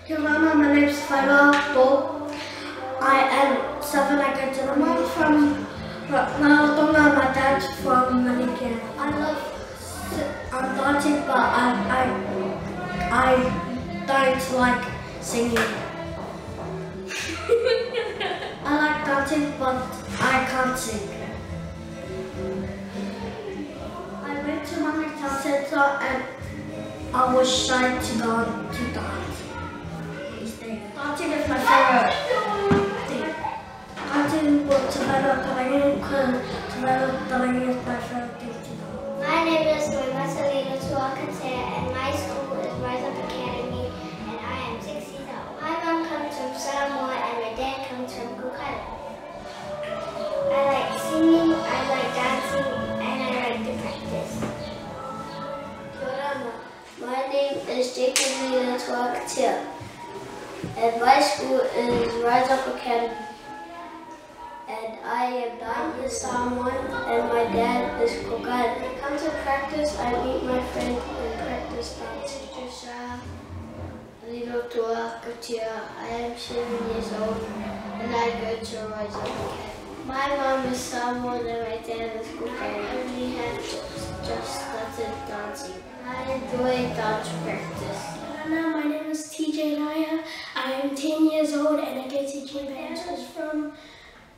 Your Mama, my name is Te Vaerua. I am 7. I go to the mom from Ratonga, my dad's from Malaysia. I love dancing, but I don't like singing. I like dancing, but I can't sing. I went to Rangi Dancers and I was shy to dance. Dancing is my favorite thing. Dancing was Te Vaerua because Te Vaerua is my favorite thing to do. My name is Rangi Dancers and my school is Rise Up Academy and I am 6 years old. My mom comes from Samoa and my dad comes from Cook Island. I like singing, I like dancing, and I like to practice. My name is Rangi and my school is Rise Up Academy. And I am 9 years Samoan and my dad is Cook Island. When I come to practice, I meet my friend and practice dance. I am 7 years old and I go to Rise Up Academy. My mom is Samoan and my dad is Cook Island. We have just started dancing. I enjoy dance practice. Hello, my name is TJ Naya. I am 10 years old and I go to Te Vaerua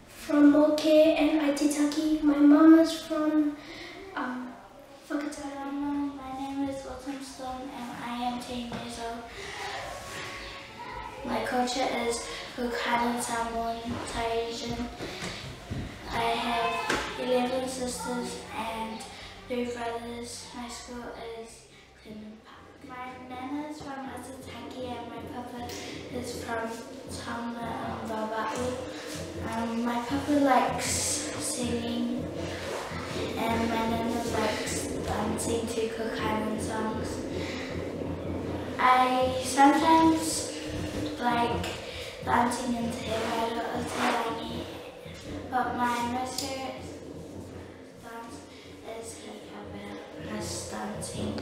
from Moke and Aitutaki. My mom is from Whakatarama. My name is Autumn Stone and I am 10 years old. My culture is Cook Island, Samoan, Tahitian. I have 11 sisters and 3 brothers. My school is Clinton Park. My nana is from Aitutaki and my papa is from Tonga and Vaerua. My papa likes singing and my nana likes dancing to Cook Island songs. I sometimes like dancing in Te Vaerua or Te Rangi, but my most favorite dance is us dancing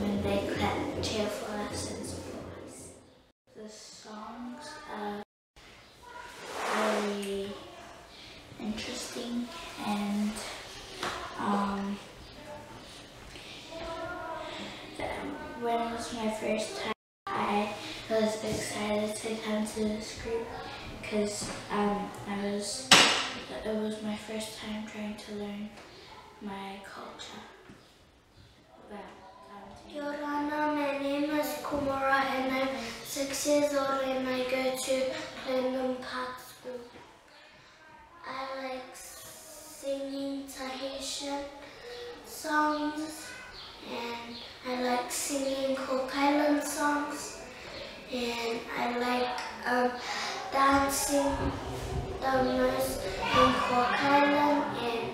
when they clap, cheer for us and support us. The songs are very interesting and when it was my first time, I was excited to come to this group because it was my first time trying to learn my culture about dancing. Kia ora, my name is Kumara and I'm 6 years old and I go to Clinton Park School. I like singing Tahitian songs and I like singing Cook Island songs and I like dancing the most in Cook Island and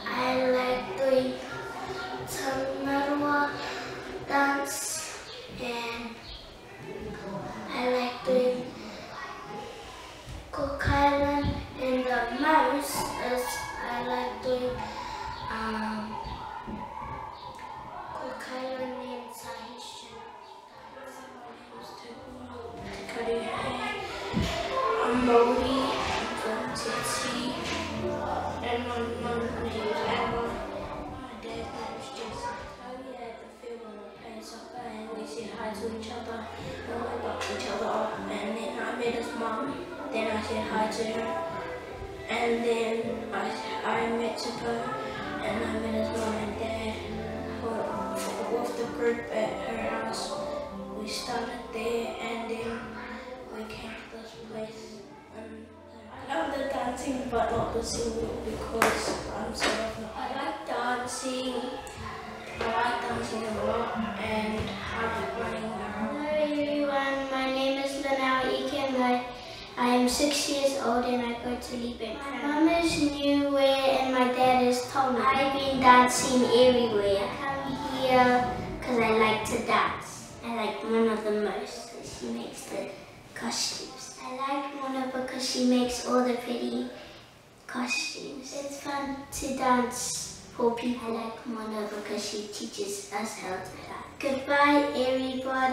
I like doing Te Vaerua dance and I like doing Cook Island and the most is I like doing Cook Island and Tahitian. I'm Molly, I'm from Tennessee, and my mom's name is Emma. My dad's name is Jason. We had the field when we were playing soccer and we said hi to each other and we bumped each other up and then I met his mom, then I said hi to her and then I met her and I met his mom and dad with the group at her house. We started there and then we came to this place. I love the dancing but not the singing because I'm sort of I like dancing a lot and running around. Hello everyone, my name is Lanao Ike and I am 6 years old and I go to Liban. My mum is Niue and my dad is Tonga. I've been dancing everywhere. I come here because I like to dance. I like Mona the most because she makes the costumes. I like Mona because she makes all the pretty costumes. It's fun to dance for people. I like Mona because she teaches us how to dance. Goodbye everybody.